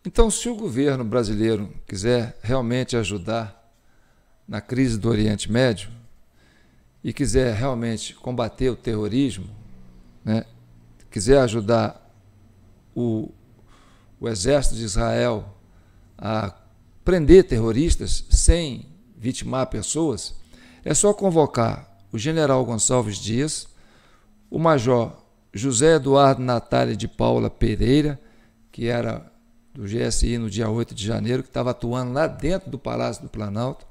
Então, se o governo brasileiro quiser realmente ajudar na crise do Oriente Médio e quiser realmente combater o terrorismo, né, quiser ajudar o exército de Israel a prender terroristas sem vitimar pessoas, é só convocar o general Gonçalves Dias, o major José Eduardo Natália de Paula Pereira, que era do GSI no dia 8 de janeiro, que estava atuando lá dentro do Palácio do Planalto,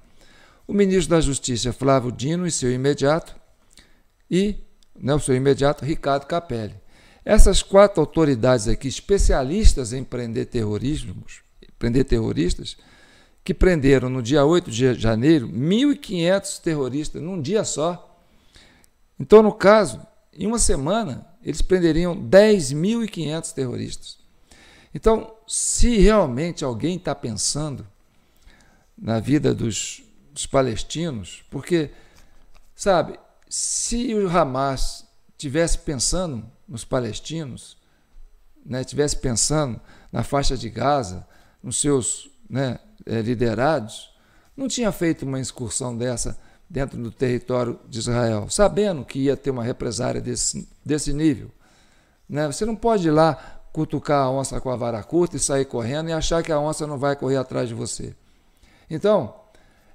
o ministro da Justiça Flávio Dino e seu imediato, Ricardo Capelli. Essas 4 autoridades aqui, especialistas em prender terroristas, que prenderam no dia 8 de janeiro 1.500 terroristas num dia só. Então, no caso, em uma semana, eles prenderiam 10.500 terroristas. Então, se realmente alguém está pensando na vida dos palestinos, porque, sabe, se o Hamas estivesse pensando nos palestinos, né, estivesse pensando na faixa de Gaza, nos seus liderados, não tinha feito uma excursão dessa dentro do território de Israel, sabendo que ia ter uma represária desse nível. Né? Você não pode ir lá cutucar a onça com a vara curta e sair correndo e achar que a onça não vai correr atrás de você. Então,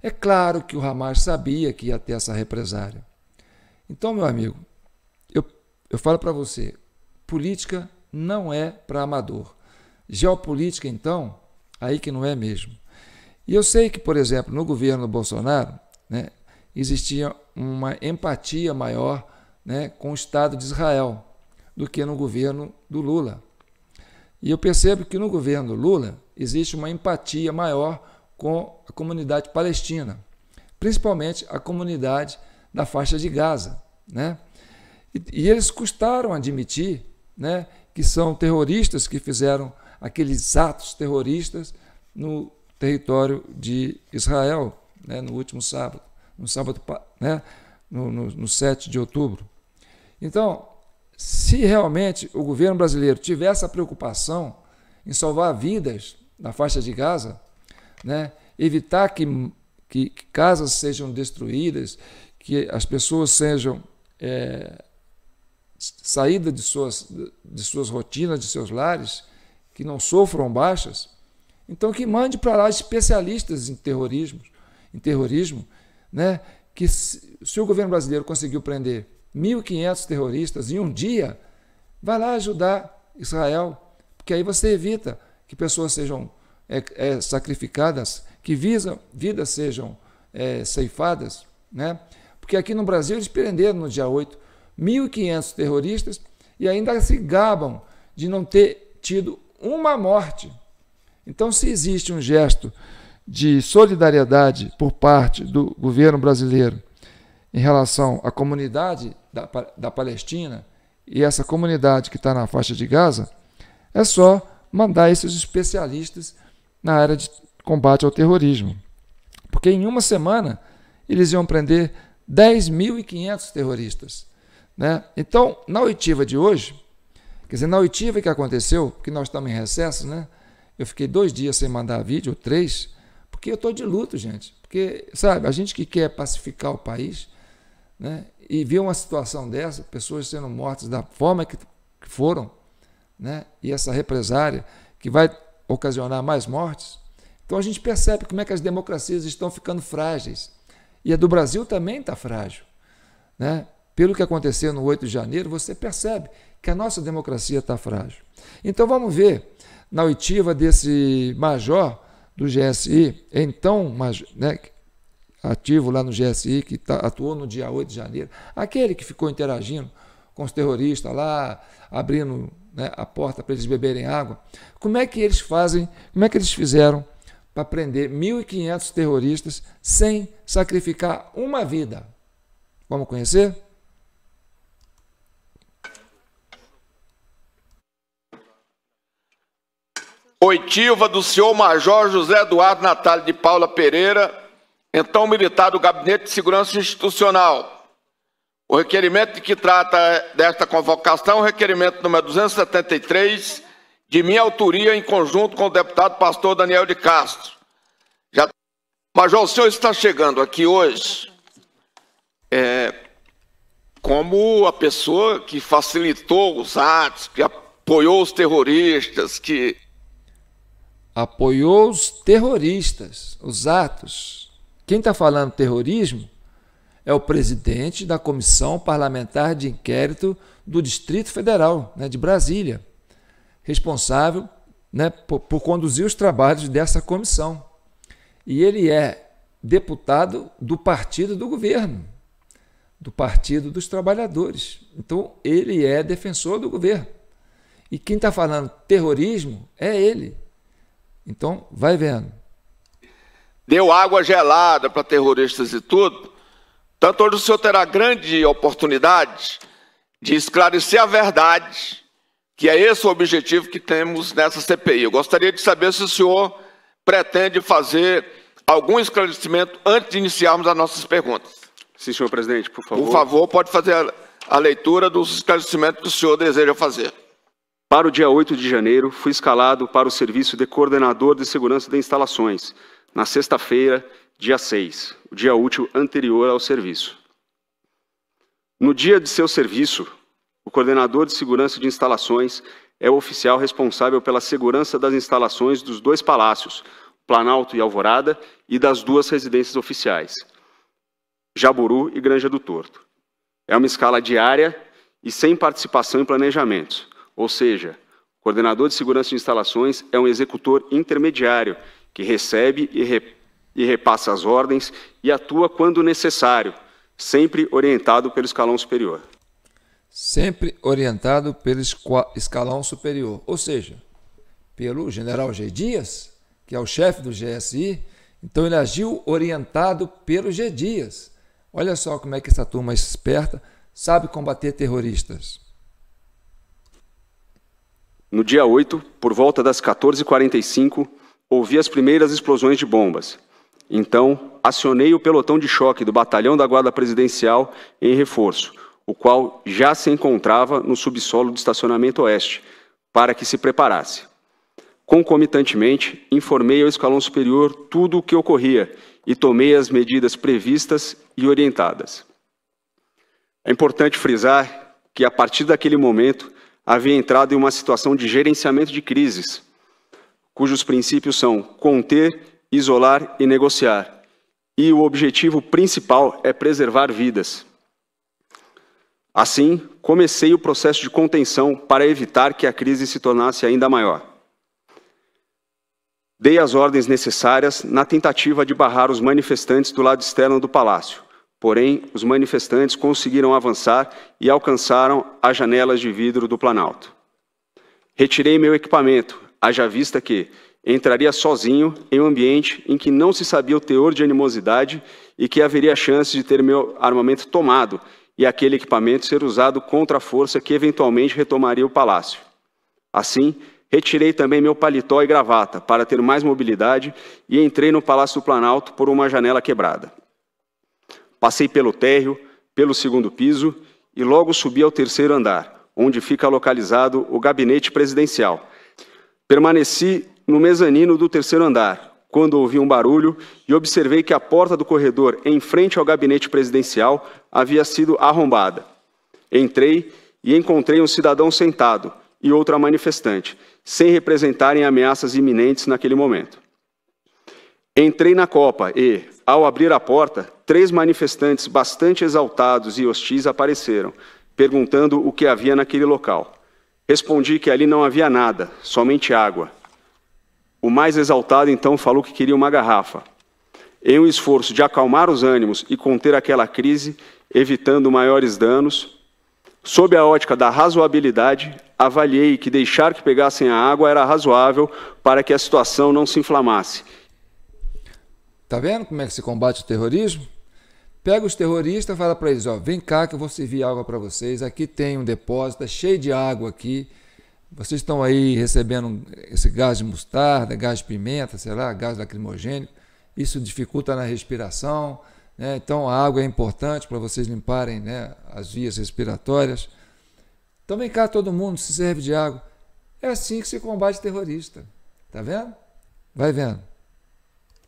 é claro que o Hamas sabia que ia ter essa represária. Então, meu amigo, eu falo para você, política não é para amador. Geopolítica, então, aí que não é mesmo. E eu sei que, por exemplo, no governo Bolsonaro, né, existia uma empatia maior, né, com o Estado de Israel do que no governo do Lula. E eu percebo que no governo do Lula existe uma empatia maior com a comunidade palestina, principalmente a comunidade da faixa de Gaza, né? E eles custaram admitir, né, que são terroristas que fizeram aqueles atos terroristas no território de Israel, né, no último sábado, né, no 7 de outubro. Então, se realmente o governo brasileiro tivesse a preocupação em salvar vidas na faixa de Gaza, né, evitar que casas sejam destruídas, que as pessoas sejam saídas de suas rotinas, de seus lares, que não sofram baixas, então que mande para lá especialistas em terrorismo, né, que se o governo brasileiro conseguiu prender 1.500 terroristas em um dia, vai lá ajudar Israel, porque aí você evita que pessoas sejam sacrificadas, que vidas sejam ceifadas, né? Porque aqui no Brasil eles prenderam no dia 8 1.500 terroristas e ainda se gabam de não ter tido uma morte. Então, se existe um gesto de solidariedade por parte do governo brasileiro em relação à comunidade da Palestina e essa comunidade que está na faixa de Gaza, é só mandar esses especialistas na área de combate ao terrorismo. Porque em uma semana eles iam prender 10.500 terroristas. Né? Então, na oitiva de hoje, quer dizer, na oitiva que aconteceu, porque nós estamos em recesso, né? Eu fiquei 2 dias sem mandar vídeo, 3, porque eu estou de luto, gente. Porque, sabe, a gente que quer pacificar o país, né, e ver uma situação dessa, pessoas sendo mortas da forma que foram, né, e essa represária que vai ocasionar mais mortes, então a gente percebe como é que as democracias estão ficando frágeis. E a do Brasil também está frágil. Né? Pelo que aconteceu no 8 de janeiro, você percebe que a nossa democracia está frágil. Então vamos ver, na oitiva desse major do GSI, então, né, ativo lá no GSI, que atuou no dia 8 de janeiro, aquele que ficou interagindo com os terroristas lá, abrindo, né, a porta para eles beberem água. Como é que eles fizeram para prender 1.500 terroristas sem sacrificar uma vida? Vamos conhecer? Oitiva do senhor Major José Eduardo Natália de Paula Pereira, então militar do Gabinete de Segurança Institucional. O requerimento de que trata desta convocação é o requerimento número 273, de minha autoria, em conjunto com o deputado pastor Daniel de Castro. Major, o senhor está chegando aqui hoje como a pessoa que facilitou os atos, que apoiou os terroristas, que... Apoiou os terroristas, os atos. Quem está falando terrorismo é o presidente da Comissão Parlamentar de Inquérito do Distrito Federal, de Brasília, responsável por conduzir os trabalhos dessa comissão. E ele é deputado do partido do governo, do Partido dos Trabalhadores. Então, ele é defensor do governo. E quem está falando terrorismo é ele. Então, vai vendo. Deu água gelada para terroristas e tudo. Tanto hoje o senhor terá grande oportunidade de esclarecer a verdade, que é esse o objetivo que temos nessa CPI. Eu gostaria de saber se o senhor pretende fazer algum esclarecimento antes de iniciarmos as nossas perguntas. Sim, senhor presidente, por favor. Por favor, pode fazer a leitura dos esclarecimentos que o senhor deseja fazer. Para o dia 8 de janeiro, fui escalado para o serviço de coordenador de segurança de instalações, na sexta-feira, dia 6, o dia útil anterior ao serviço. No dia de seu serviço, o coordenador de segurança de instalações é o oficial responsável pela segurança das instalações dos dois palácios, Planalto e Alvorada, e das duas residências oficiais, Jaburu e Granja do Torto. É uma escala diária e sem participação em planejamentos, ou seja, o coordenador de segurança de instalações é um executor intermediário que recebe e repassa as ordens e atua quando necessário, sempre orientado pelo escalão superior. Sempre orientado pelo escalão superior, ou seja, pelo general G. Dias, que é o chefe do GSI. Então ele agiu orientado pelo G. Dias. Olha só como é que essa turma esperta sabe combater terroristas. No dia 8, por volta das 14h45, ouvi as primeiras explosões de bombas. Então, acionei o pelotão de choque do Batalhão da Guarda Presidencial em reforço, o qual já se encontrava no subsolo do estacionamento oeste, para que se preparasse. Concomitantemente, informei ao escalão superior tudo o que ocorria e tomei as medidas previstas e orientadas. É importante frisar que, a partir daquele momento, havia entrado em uma situação de gerenciamento de crises, cujos princípios são conter, isolar e negociar, e o objetivo principal é preservar vidas. Assim, comecei o processo de contenção para evitar que a crise se tornasse ainda maior. Dei as ordens necessárias na tentativa de barrar os manifestantes do lado externo do palácio. Porém, os manifestantes conseguiram avançar e alcançaram as janelas de vidro do Planalto. Retirei meu equipamento, haja vista que entraria sozinho em um ambiente em que não se sabia o teor de animosidade e que haveria chance de ter meu armamento tomado e aquele equipamento ser usado contra a força que eventualmente retomaria o palácio. Assim, retirei também meu paletó e gravata para ter mais mobilidade e entrei no Palácio do Planalto por uma janela quebrada. Passei pelo térreo, pelo segundo piso e logo subi ao terceiro andar, onde fica localizado o gabinete presidencial. Permaneci no mezanino do terceiro andar, quando ouvi um barulho e observei que a porta do corredor em frente ao gabinete presidencial havia sido arrombada. Entrei e encontrei um cidadão sentado e outra manifestante, sem representarem ameaças iminentes naquele momento. Entrei na copa e, ao abrir a porta, 3 manifestantes bastante exaltados e hostis apareceram, perguntando o que havia naquele local. Respondi que ali não havia nada, somente água. O mais exaltado, então, falou que queria uma garrafa. Em um esforço de acalmar os ânimos e conter aquela crise, evitando maiores danos, sob a ótica da razoabilidade, avaliei que deixar que pegassem a água era razoável para que a situação não se inflamasse. Tá vendo como é que se combate o terrorismo? Pega os terroristas e fala para eles, ó, vem cá que eu vou servir água para vocês, aqui tem um depósito, é cheio de água aqui, vocês estão aí recebendo esse gás de mostarda, gás de pimenta, sei lá, gás lacrimogênico, isso dificulta na respiração, né? Então a água é importante para vocês limparem, né, as vias respiratórias. Então vem cá todo mundo, se serve de água. É assim que se combate terrorista. Tá vendo? Vai vendo.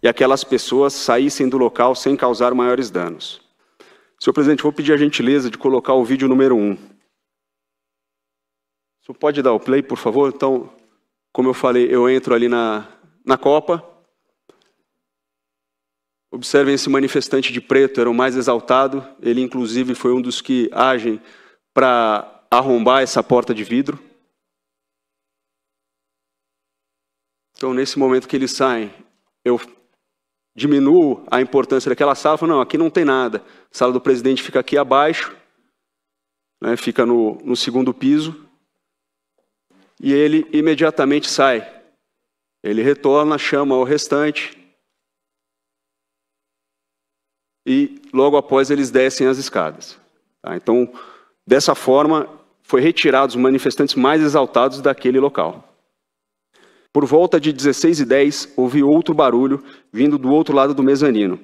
E aquelas pessoas saíssem do local sem causar maiores danos. Senhor presidente, vou pedir a gentileza de colocar o vídeo número 1. O senhor pode dar o play, por favor? Então, como eu falei, eu entro ali na Copa. Observem esse manifestante de preto, era o mais exaltado. Ele, inclusive, foi um dos que agem para arrombar essa porta de vidro. Então, nesse momento que eles saem, eu diminuo a importância daquela sala. Falo, não, aqui não tem nada. A sala do presidente fica aqui abaixo, né, fica no segundo piso. E ele imediatamente sai. Ele retorna, chama o restante. E logo após eles descem as escadas. Tá? Então, dessa forma, foi retirados os manifestantes mais exaltados daquele local. Por volta de 16h10, ouvi outro barulho vindo do outro lado do mezanino.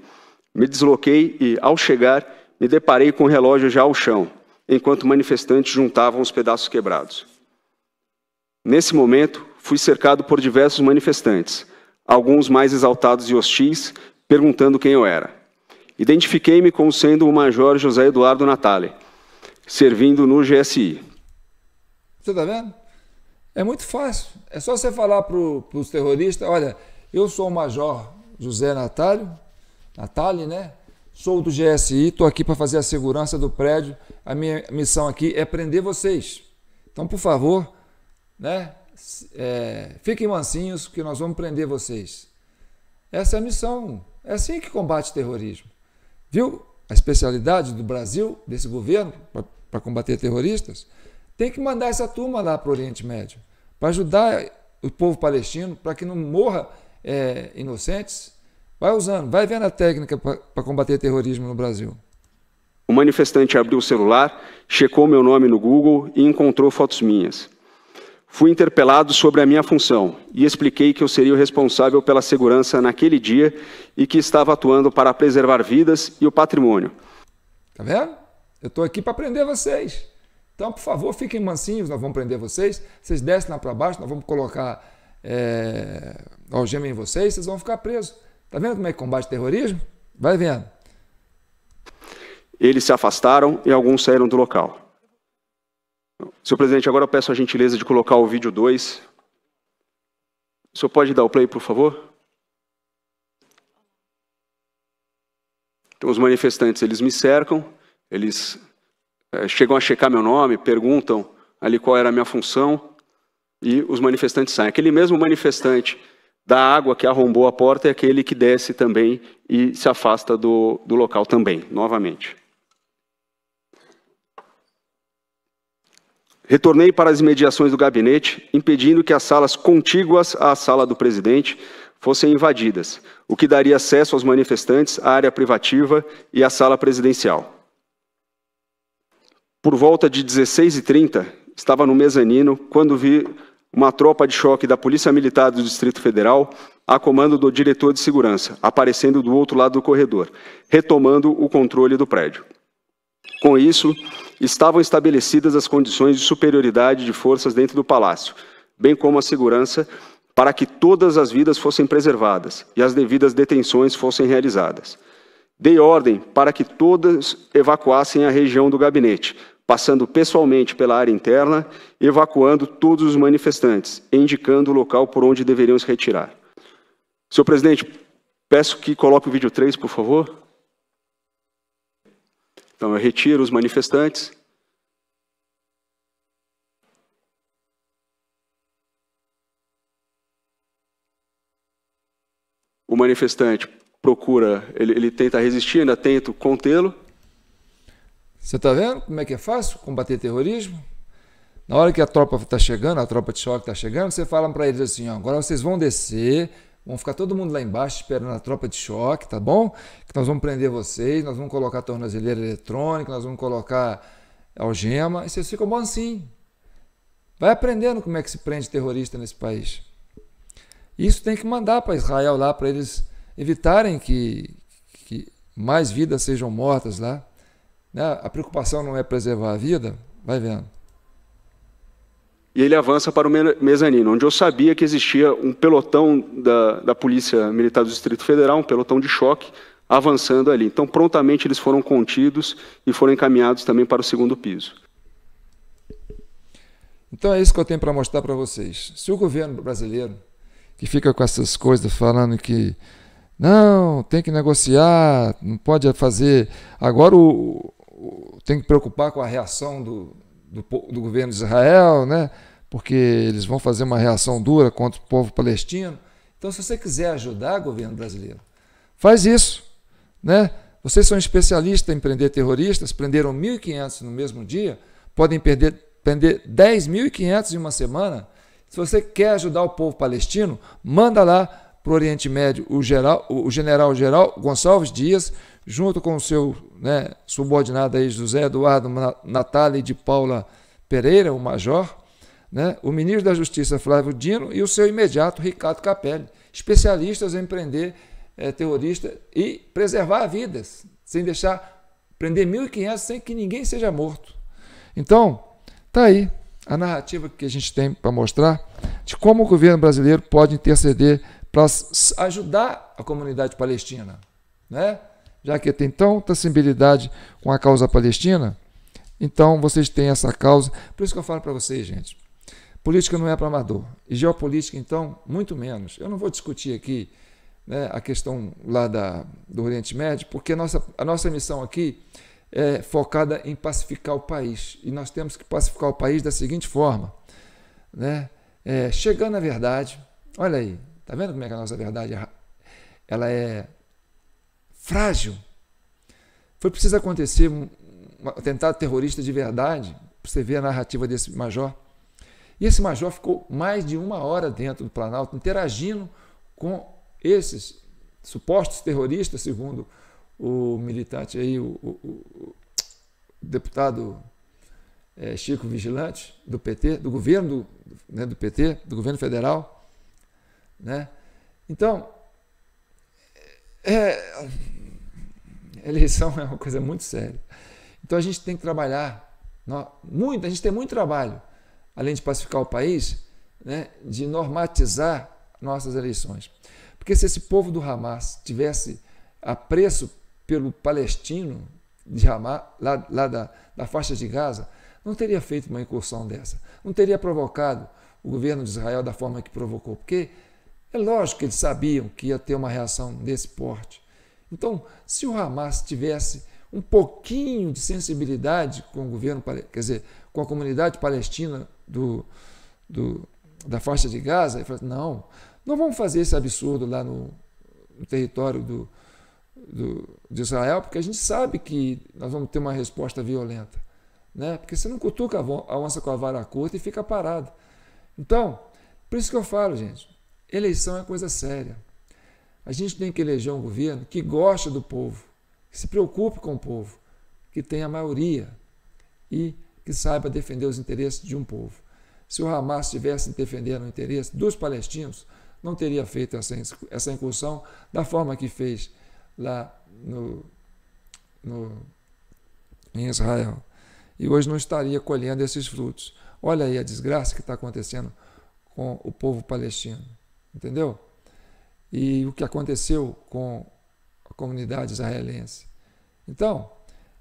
Me desloquei e, ao chegar, me deparei com o relógio já ao chão, enquanto manifestantes juntavam os pedaços quebrados. Nesse momento, fui cercado por diversos manifestantes, alguns mais exaltados e hostis, perguntando quem eu era. Identifiquei-me como sendo o Major José Eduardo Natali, servindo no GSI. Você está vendo? É muito fácil. É só você falar para os terroristas, olha, eu sou o Major José Natali, né? Sou do GSI, estou aqui para fazer a segurança do prédio. A minha missão aqui é prender vocês. Então, por favor, né? Fiquem mansinhos que nós vamos prender vocês. Essa é a missão. É assim que combate terrorismo. Viu? A especialidade do Brasil, desse governo, para combater terroristas, tem que mandar essa turma lá para o Oriente Médio, para ajudar o povo palestino, para que não morra inocentes. Vai usando, vai vendo a técnica para combater terrorismo no Brasil. O manifestante abriu o celular, checou meu nome no Google e encontrou fotos minhas. Fui interpelado sobre a minha função e expliquei que eu seria o responsável pela segurança naquele dia e que estava atuando para preservar vidas e o patrimônio. Tá vendo? Eu estou aqui para prender vocês. Então, por favor, fiquem mansinhos, nós vamos prender vocês. Vocês descem lá para baixo, nós vamos colocar algema em vocês, vocês vão ficar presos. Tá vendo como é que combate terrorismo? Vai vendo. Eles se afastaram e alguns saíram do local. Senhor presidente, agora eu peço a gentileza de colocar o vídeo 2. O senhor pode dar o play, por favor? Então, os manifestantes, eles me cercam, eles chegam a checar meu nome, perguntam ali qual era a minha função, e os manifestantes saem. Aquele mesmo manifestante da água que arrombou a porta é aquele que desce também e se afasta do local também, novamente. Retornei para as imediações do gabinete, impedindo que as salas contíguas à sala do presidente fossem invadidas, o que daria acesso aos manifestantes à área privativa e à sala presidencial. Por volta de 16h30, estava no mezanino quando vi uma tropa de choque da Polícia Militar do Distrito Federal, a comando do diretor de segurança, aparecendo do outro lado do corredor, retomando o controle do prédio. Com isso, estavam estabelecidas as condições de superioridade de forças dentro do palácio, bem como a segurança para que todas as vidas fossem preservadas e as devidas detenções fossem realizadas. Dei ordem para que todos evacuassem a região do gabinete, passando pessoalmente pela área interna, evacuando todos os manifestantes, indicando o local por onde deveriam se retirar. Senhor presidente, peço que coloque o vídeo 3, por favor. Então, eu retiro os manifestantes. O manifestante procura, ele tenta resistir, ainda tenta contê-lo. Você está vendo como é que é fácil combater terrorismo? Na hora que a tropa está chegando, a tropa de choque está chegando, você fala para eles assim, ó, agora vocês vão descer, vão ficar todo mundo lá embaixo esperando a tropa de choque, tá bom? Que nós vamos prender vocês, nós vamos colocar tornozeleira eletrônica, nós vamos colocar algema, e vocês ficam bom assim. Vai aprendendo como é que se prende terrorista nesse país. Isso tem que mandar para Israel lá, para eles evitarem que mais vidas sejam mortas lá. Né? A preocupação não é preservar a vida, vai vendo. e ele avança para o mezanino, onde eu sabia que existia um pelotão da Polícia Militar do Distrito Federal, um pelotão de choque, avançando ali. Então, prontamente, eles foram contidos e foram encaminhados também para o segundo piso. Então, é isso que eu tenho para mostrar para vocês. Se o governo brasileiro, que fica com essas coisas falando que não, tem que negociar, não pode fazer... Agora tem que preocupar com a reação do governo de Israel, né? Porque eles vão fazer uma reação dura contra o povo palestino. Então, se você quiser ajudar o governo brasileiro, faz isso, né? Vocês são especialistas em prender terroristas, prenderam 1.500 no mesmo dia, podem prender 10.500 em uma semana. Se você quer ajudar o povo palestino, manda lá para o Oriente Médio o general Gonçalves Dias, junto com o seu, né, subordinado aí, José Eduardo Natali de Paula Pereira, o major, né, o ministro da Justiça Flávio Dino e o seu imediato Ricardo Capelli, especialistas em prender terrorista e preservar vidas, sem deixar prender 1.500 sem que ninguém seja morto. Então, está aí a narrativa que a gente tem para mostrar de como o governo brasileiro pode interceder para ajudar a comunidade palestina, né? Já que tem tanta sensibilidade com a causa palestina, então vocês têm essa causa. Por isso que eu falo para vocês, gente, política não é para amador, e geopolítica, então, muito menos. Eu não vou discutir aqui, né, a questão lá do Oriente Médio, porque a nossa missão aqui é focada em pacificar o país, e nós temos que pacificar o país da seguinte forma, né? Chegando à verdade. Olha aí, tá vendo como é que a nossa verdade ela é frágil? Foi preciso acontecer um atentado terrorista de verdade para você ver a narrativa desse major. E esse major ficou mais de 1 hora dentro do Planalto, interagindo com esses supostos terroristas, segundo o militante aí, o deputado Chico Vigilante, do PT, do governo do PT, do governo federal, né? Então, a eleição é uma coisa muito séria. Então a gente tem que trabalhar muito, a gente tem muito trabalho, além de pacificar o país, né, de normatizar nossas eleições. Porque se esse povo do Hamas tivesse apreço pelo palestino de Hamas, lá da faixa de Gaza, não teria feito uma incursão dessa, não teria provocado o governo de Israel da forma que provocou, porque é lógico que eles sabiam que ia ter uma reação desse porte. Então, se o Hamas tivesse um pouquinho de sensibilidade com o governo, quer dizer, com a comunidade palestina da faixa de Gaza, ele falou: não vamos fazer esse absurdo lá no território de Israel, porque a gente sabe que nós vamos ter uma resposta violenta, né? Porque você não cutuca a onça com a vara curta e fica parado. Então, por isso que eu falo, gente, eleição é coisa séria. A gente tem que eleger um governo que gosta do povo, que se preocupe com o povo, que tenha maioria e que saiba defender os interesses de um povo. Se o Hamas estivesse defendendo o interesse dos palestinos, não teria feito essa incursão da forma que fez lá em Israel. E hoje não estaria colhendo esses frutos. Olha aí a desgraça que está acontecendo com o povo palestino. Entendeu? E o que aconteceu com a comunidade israelense. Então,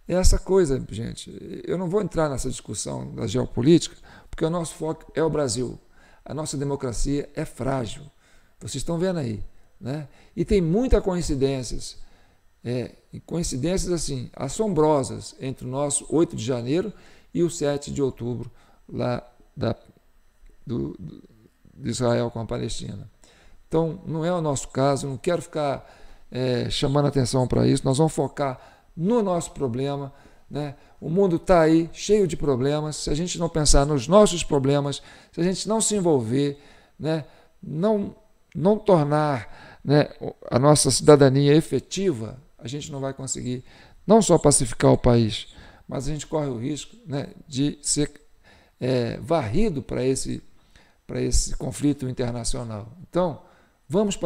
essa coisa, gente, eu não vou entrar nessa discussão da geopolítica, porque o nosso foco é o Brasil. A nossa democracia é frágil. Vocês estão vendo aí, né? E tem muitas coincidências, coincidências assim, assombrosas entre o nosso 8 de janeiro e o 7 de outubro, lá de Israel com a Palestina. Então, não é o nosso caso, não quero ficar chamando atenção para isso, nós vamos focar no nosso problema, né? O mundo está aí cheio de problemas, se a gente não pensar nos nossos problemas, se a gente não se envolver, né? Não tornar, né, a nossa cidadania efetiva, a gente não vai conseguir não só pacificar o país, mas a gente corre o risco, né, de ser varrido para esse conflito internacional. Então, vamos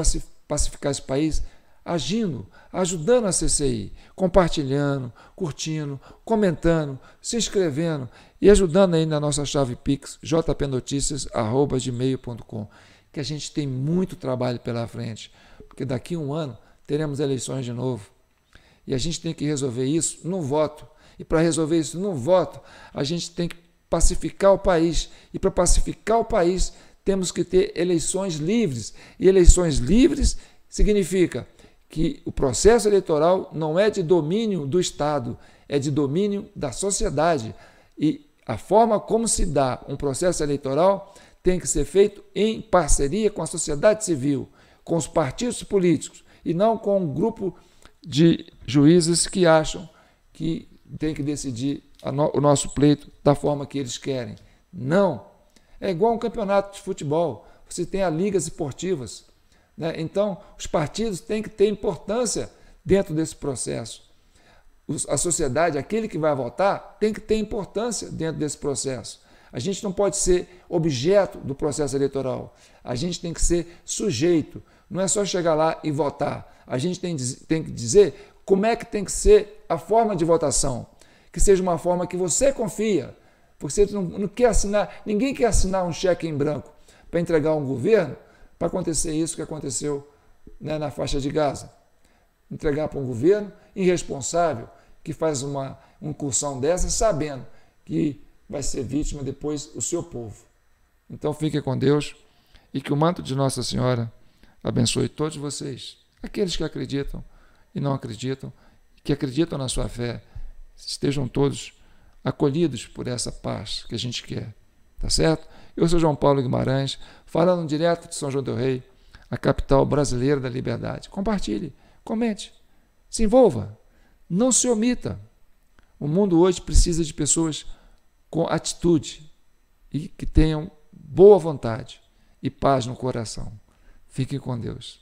pacificar esse país agindo, ajudando a CCI, compartilhando, curtindo, comentando, se inscrevendo e ajudando aí na nossa chave Pix, jpnoticias@gmail.com, que a gente tem muito trabalho pela frente, porque daqui a um ano teremos eleições de novo. E a gente tem que resolver isso no voto. E para resolver isso no voto, a gente tem que pacificar o país. E para pacificar o país, temos que ter eleições livres. E eleições livres significa que o processo eleitoral não é de domínio do Estado, é de domínio da sociedade. E a forma como se dá um processo eleitoral tem que ser feito em parceria com a sociedade civil, com os partidos políticos, e não com um grupo de juízes que acham que tem que decidir o nosso pleito da forma que eles querem. Não. É igual um campeonato de futebol. Você tem as ligas esportivas, né? Então, os partidos têm que ter importância dentro desse processo. A sociedade, aquele que vai votar, tem que ter importância dentro desse processo. A gente não pode ser objeto do processo eleitoral. A gente tem que ser sujeito. Não é só chegar lá e votar. A gente tem que dizer como é que tem que ser a forma de votação. Que seja uma forma que você confia. Você não quer assinar, ninguém quer assinar um cheque em branco para entregar a um governo para acontecer isso que aconteceu, né, na faixa de Gaza. Entregar para um governo irresponsável que faz uma incursão dessa sabendo que vai ser vítima depois o seu povo. Então fique com Deus e que o manto de Nossa Senhora abençoe todos vocês, aqueles que acreditam e não acreditam, que acreditam na sua fé, estejam todos acolhidos por essa paz que a gente quer, tá certo? Eu sou João Paulo Guimarães, falando direto de São João del Rei, a capital brasileira da liberdade. Compartilhe, comente, se envolva, não se omita. O mundo hoje precisa de pessoas com atitude e que tenham boa vontade e paz no coração. Fiquem com Deus.